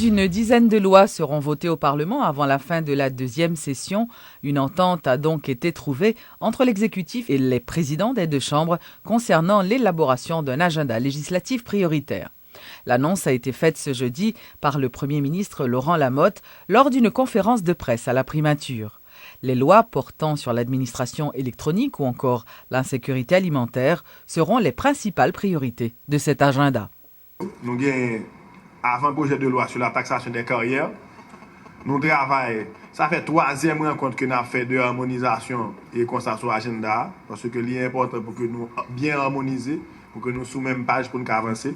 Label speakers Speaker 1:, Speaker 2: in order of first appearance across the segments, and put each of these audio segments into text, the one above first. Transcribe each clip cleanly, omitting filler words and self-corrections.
Speaker 1: d'une dizaine de lois seront votées au Parlement avant la fin de la deuxième session. Une entente a donc été trouvée entre l'exécutif et les présidents des deux chambres concernant l'élaboration d'un agenda législatif prioritaire. L'annonce a été faite ce jeudi par le Premier ministre Laurent Lamotte lors d'une conférence de presse à la primature. Les lois portant sur l'administration électronique ou encore l'insécurité alimentaire seront les principales priorités de cet agenda.
Speaker 2: Nous avons avant projet de loi sur la taxation des carrières. Nous travaillons, ça fait troisième rencontre que nous avons fait de harmonisation et constat sur l'agenda, parce que c'est important pour que nous bien harmoniser, pour que nous sur la même page pour nous avancer.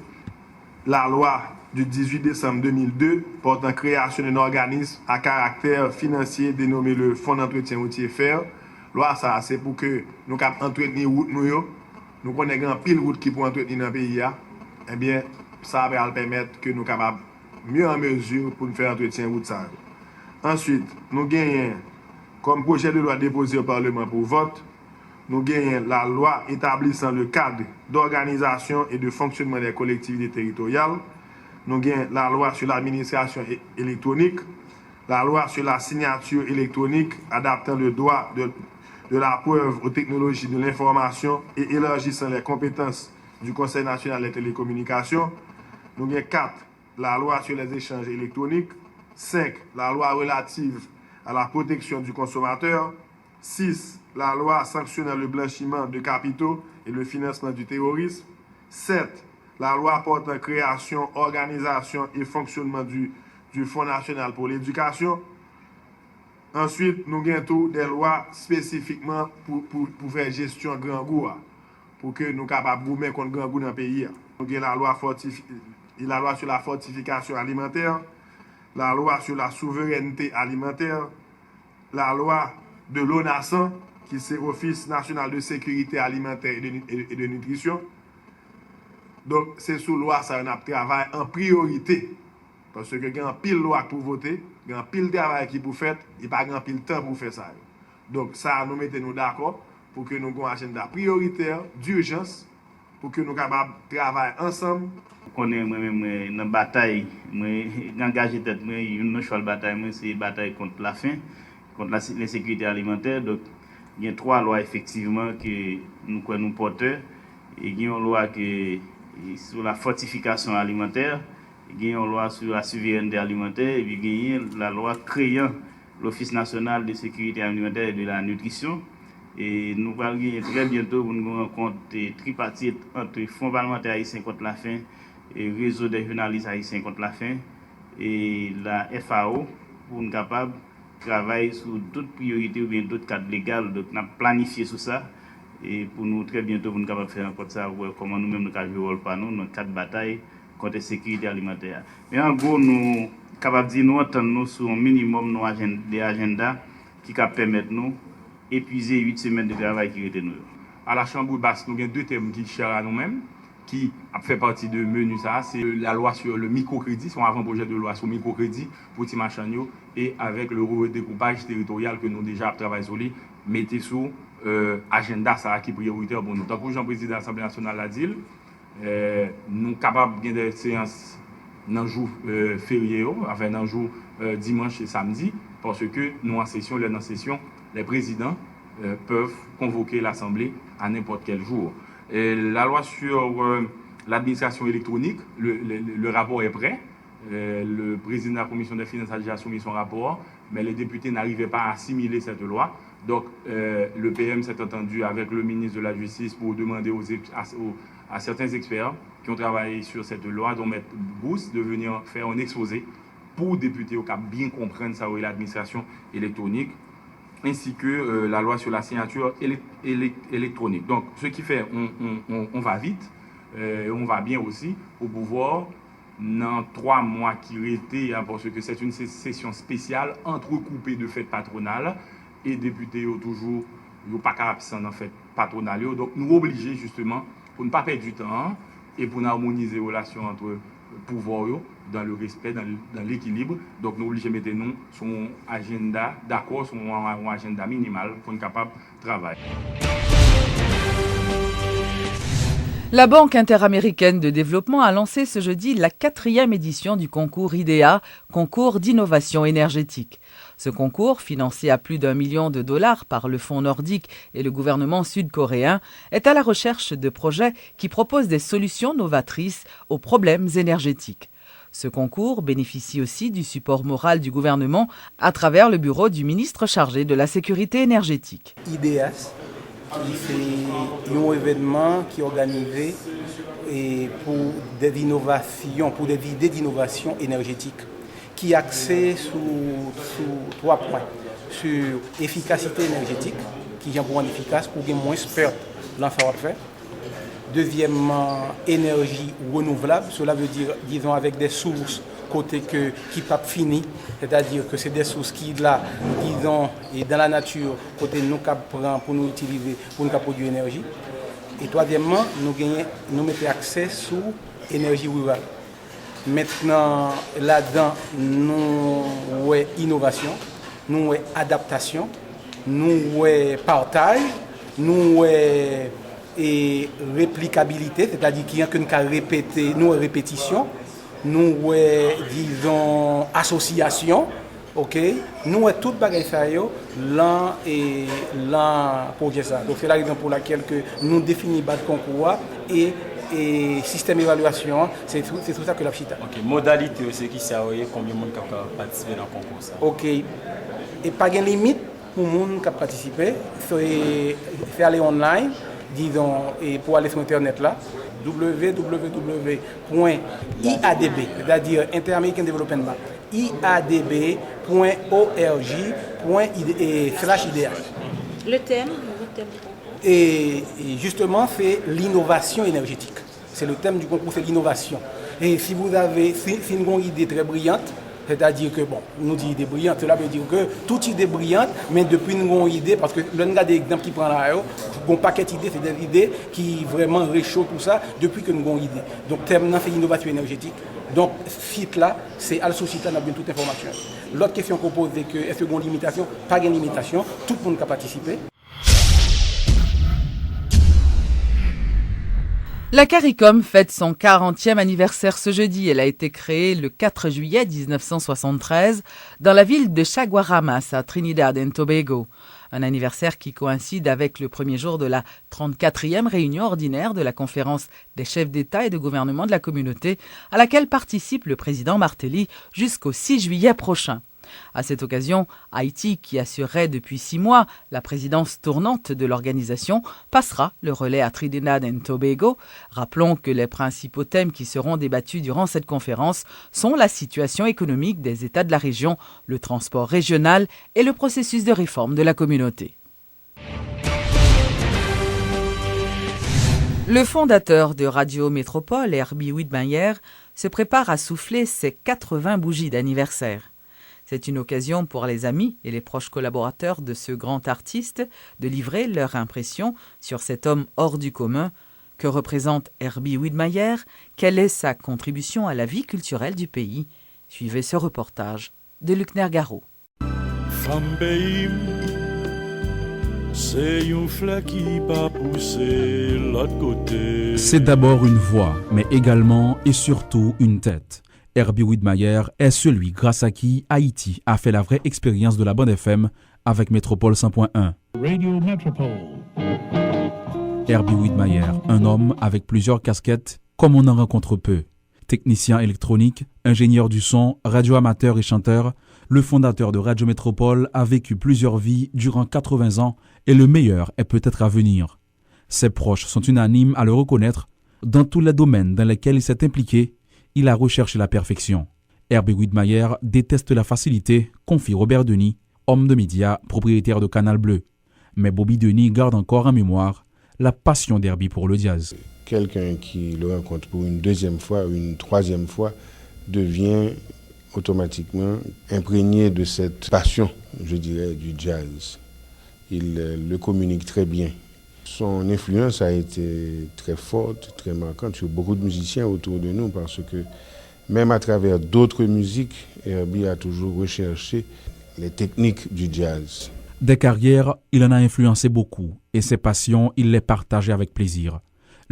Speaker 2: La loi du 18 décembre 2002 portant création d'un organisme à caractère financier dénommé le Fonds d'entretien routier fer. Loi ça, c'est pour que nous puissions entretenir route nous connaissons pile route qui pour entretenir dans le pays. Eh bien, ça va permettre que nous soyons mieux en mesure pour nous faire entretien route ça. Ensuite, nous gagnons comme projet de loi déposé au Parlement pour vote, nous gagnons la loi établissant le cadre d'organisation et de fonctionnement des collectivités territoriales. Nous gagnons la loi sur l'administration électronique, la loi sur la signature électronique adaptant le droit de la preuve aux technologies de l'information et élargissant les compétences du Conseil national des télécommunications. Nous avons 4, la loi sur les échanges électroniques. 5, la loi relative à la protection du consommateur. 6, la loi sanctionnant le blanchiment de capitaux et le financement du terrorisme. 7, la loi portant création, organisation et fonctionnement du Fonds national pour l'éducation. Ensuite, nous avons des lois spécifiquement pour faire gestion grand goût, pour que nous soyons capables de mettre contre grand goût dans le pays. Nous avons la loi sur la fortification alimentaire, la loi sur la souveraineté alimentaire, la loi de l'ONASAN, qui c'est Office national de sécurité alimentaire et de nutrition. Donc, c'est sous loi ça, on a travaillé en priorité. Parce que il y a un pile loi pour voter, il y a un pile travail qui pour faire, il n'y a pas un pile temps pour faire ça. Donc, ça, nous mettons d'accord pour que nous ayons un agenda prioritaire, d'urgence, pour que nous soyons capables de travailler ensemble.
Speaker 3: On est dans la bataille, engagé tête, une choix de bataille, c'est une bataille contre la faim, contre l'insécurité alimentaire. Donc, il y a 3 lois effectivement que nous portons. Il y a une loi sur la fortification alimentaire, il y a une loi sur la souveraineté alimentaire, et puis il y a la loi créant l'Office national de sécurité alimentaire et de la nutrition. Et nous allons très bientôt une rencontre tripartite entre le Fonds parlementaire haïtien contre la faim et le réseau des journalistes haïtiens contre la faim et la FAO pour nous capables de travailler sur d'autres priorités ou bien d'autres cadres légaux. Donc, nous avons planifié sur ça et pour nous très bientôt, nous capables de faire encore ça, comment nous-mêmes nous avons joué rôle par nous dans le cadre de bataille contre la sécurité alimentaire. Mais en gros, nous sommes capables de dire nous attendons sur un minimum des agendas qui permettent nous épuiser 8 semaines de travail qui étaient nous.
Speaker 4: À la Chambre basse, nous avons 2 thèmes qui sont chers à nous-mêmes, qui fait partie de menu ça. C'est la loi sur le microcrédit, son avant-projet de loi sur le microcrédit pour les machanio et avec le redécoupage territorial que nous déjà travaillé sur lui, mettez sous agenda ça qui est prioritaire pour nous. Tant que le président de l'Assemblée nationale l'a dit, nous sommes capables de des séances dans le jour férié, enfin dans le jour dimanche et samedi, parce que nous en session, les présidents peuvent convoquer l'Assemblée à n'importe quel jour. Et la loi sur l'administration électronique, le rapport est prêt. Le président de la commission des finances a déjà soumis son rapport, mais les députés n'arrivaient pas à assimiler cette loi. Donc, le PM s'est entendu avec le ministre de la Justice pour demander à certains experts qui ont travaillé sur cette loi, dont M. Brousse, de venir faire un exposé pour députés au cas bien comprendre ça, l'administration électronique, ainsi que la loi sur la signature électronique. Donc, ce qui fait, on va vite, on va bien aussi, pour pouvoir, dans 3 mois qui étaient, parce que c'est une session spéciale, entrecoupée de fêtes patronales, et députés toujours, ils pas absents dans fêtes patronales. Donc, nous obligés justement, pour ne pas perdre du temps, et pour harmoniser les relations entre pouvoir dans le respect, dans l'équilibre. Donc nous obligés de mettre nous sur un agenda d'accord, sur un agenda minimal pour être capable de travailler.
Speaker 1: La Banque interaméricaine de développement a lancé ce jeudi la 4e édition du concours IDEA, concours d'innovation énergétique. Ce concours, financé à plus d'$1 million par le Fonds nordique et le gouvernement sud-coréen, est à la recherche de projets qui proposent des solutions novatrices aux problèmes énergétiques. Ce concours bénéficie aussi du support moral du gouvernement à travers le bureau du ministre chargé de la sécurité énergétique.
Speaker 5: IDEA, c'est un événement qui est organisé pour des innovations, pour des idées d'innovation énergétique, qui est axé sur 3 points. Sur efficacité énergétique, qui est pour rendre efficace, pour gagner moins perte dans le savoir-faire. Deuxièmement, énergie renouvelable, cela veut dire, disons, avec des sources côté qui ne sont pas finies, c'est-à-dire que c'est des sources qui, là, disons, et dans la nature, côté nous prend pour nous utiliser, pour nous produire énergie. Et troisièmement, nous mettons accès sur l'énergie rurale. Maintenant, là-dedans, nous avons innovation, nous avons adaptation, nous avons partage, nous avons et réplicabilité, c'est-à-dire qu'il y a qu'une cas répéter, nous répétition, nous disons association, ok, nous tout bagage ça yo là et là projet ça. Donc c'est la raison pour laquelle que nous définissons base concours et système d'évaluation, c'est tout ça que la chita.
Speaker 6: OK, modalité c'est qui ça combien de monde capable participer dans le concours ça.
Speaker 5: OK. Et pas de limite pour monde qui participer, c'est aller online. Disons, et pour aller sur Internet là, www.iadb, c'est-à-dire Inter-American Development Bank, iadb.org/IDH.
Speaker 7: Le thème du concours.
Speaker 5: Et justement, c'est l'innovation énergétique. C'est le thème du concours, c'est l'innovation. Et si vous avez, si une bonne idée très brillante, c'est-à-dire que, bon, nous disons idée brillante, cela veut dire que toute idée brillante, mais depuis une bonne idée, parce que l'un des exemples qui prend là, un paquet d'idées, c'est des idées qui vraiment réchauffent tout ça depuis que nous avons une idée. Donc, thème, c'est l'innovation énergétique. Donc, site là, c'est à ce site là, on a bien toute information. L'autre question qu'on pose, c'est que, est-ce qu'il y a une limitation? Pas de limitation, tout le monde peut participer.
Speaker 1: La CARICOM fête son 40e anniversaire ce jeudi. Elle a été créée le 4 juillet 1973 dans la ville de Chaguaramas à Trinidad and Tobago. Un anniversaire qui coïncide avec le premier jour de la 34e réunion ordinaire de la conférence des chefs d'État et de gouvernement de la communauté à laquelle participe le président Martelly jusqu'au 6 juillet prochain. À cette occasion, Haïti, qui assurerait depuis 6 mois la présidence tournante de l'organisation, passera le relais à Trinidad and Tobago. Rappelons que les principaux thèmes qui seront débattus durant cette conférence sont la situation économique des États de la région, le transport régional et le processus de réforme de la communauté. Le fondateur de Radio Métropole, Herbie Widmayer, se prépare à souffler ses 80 bougies d'anniversaire. C'est une occasion pour les amis et les proches collaborateurs de ce grand artiste de livrer leur impression sur cet homme hors du commun. Que représente Herbie Widmayer? Quelle est sa contribution à la vie culturelle du pays? Suivez ce reportage de Luc Nergaro.
Speaker 8: Femme pays, c'est une fleur qui va pousser l'autre côté.
Speaker 9: C'est d'abord une voix, mais également et surtout une tête. Herbie Widmayer est celui grâce à qui Haïti a fait la vraie expérience de la bonne FM avec Métropole 100.1.
Speaker 8: Radio Metropole.
Speaker 9: Herbie Widmayer, un homme avec plusieurs casquettes, comme on en rencontre peu. Technicien électronique, ingénieur du son, radioamateur et chanteur, le fondateur de Radio Métropole a vécu plusieurs vies durant 80 ans et le meilleur est peut-être à venir. Ses proches sont unanimes à le reconnaître dans tous les domaines dans lesquels il s'est impliqué. Il a recherché la perfection. Herbie Widmayer déteste la facilité, confie Robert Denis, homme de médias, propriétaire de Canal Bleu. Mais Bobby Denis garde encore en mémoire la passion d'Herbie pour le jazz.
Speaker 10: Quelqu'un qui le rencontre pour une deuxième fois ou une troisième fois devient automatiquement imprégné de cette passion, je dirais, du jazz. Il le communique très bien. Son influence a été très forte, très marquante sur beaucoup de musiciens autour de nous parce que même à travers d'autres musiques, Herbie a toujours recherché les techniques du jazz.
Speaker 9: Des carrières, il en a influencé beaucoup et ses passions, il les partageait avec plaisir.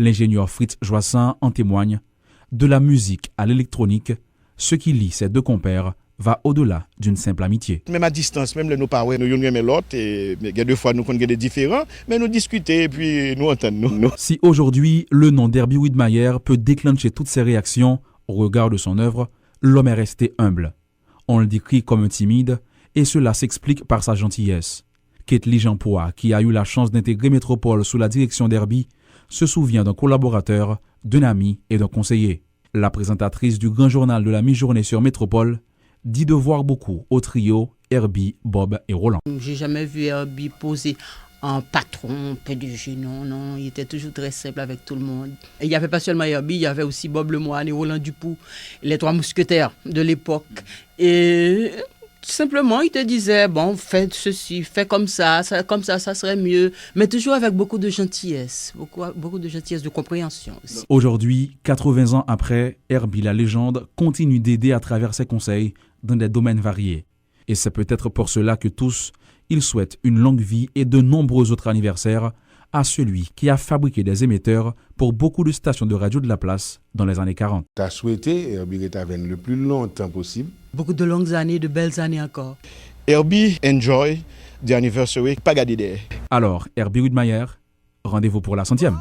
Speaker 9: L'ingénieur Fritz Joissin en témoigne. De la musique à l'électronique, ce qui lie ces deux compères va au-delà d'une simple amitié.
Speaker 11: Même à distance, même nous parlons, nous aimons l'autre, et deux fois nous connaissons des différents, mais nous discutons et puis nous entendons.
Speaker 9: Si aujourd'hui, le nom d'Herbie Widmayer peut déclencher toutes ces réactions au regard de son œuvre, l'homme est resté humble. On le décrit comme un timide, et cela s'explique par sa gentillesse. Ketli Jean-Poix, qui a eu la chance d'intégrer Métropole sous la direction d'Herbie, se souvient d'un collaborateur, d'un ami et d'un conseiller. La présentatrice du grand journal de la mi-journée sur Métropole dit de voir beaucoup au trio Herbie, Bob et Roland.
Speaker 12: J'ai jamais vu Herbie poser un patron, PDG, non, il était toujours très simple avec tout le monde. Et il n'y avait pas seulement Herbie, il y avait aussi Bob Lemoine et Roland Dupoux, les trois mousquetaires de l'époque. Et simplement, il te disait, bon, fais ceci, fais comme ça, ça serait mieux. Mais toujours avec beaucoup de gentillesse, beaucoup de gentillesse, de compréhension aussi.
Speaker 9: Aujourd'hui, 80 ans après, Herbie la légende continue d'aider à travers ses conseils dans des domaines variés. Et c'est peut-être pour cela que tous, ils souhaitent une longue vie et de nombreux autres anniversaires à celui qui a fabriqué des émetteurs pour beaucoup de stations de radio de la place dans les années 40.
Speaker 10: Tu as souhaité Herbie Retaven le plus longtemps possible.
Speaker 12: Beaucoup de longues années, de belles années encore.
Speaker 11: Herbie, enjoy the anniversary, pas garder.
Speaker 9: Alors, Herbie Widmayer, rendez-vous pour la 100e.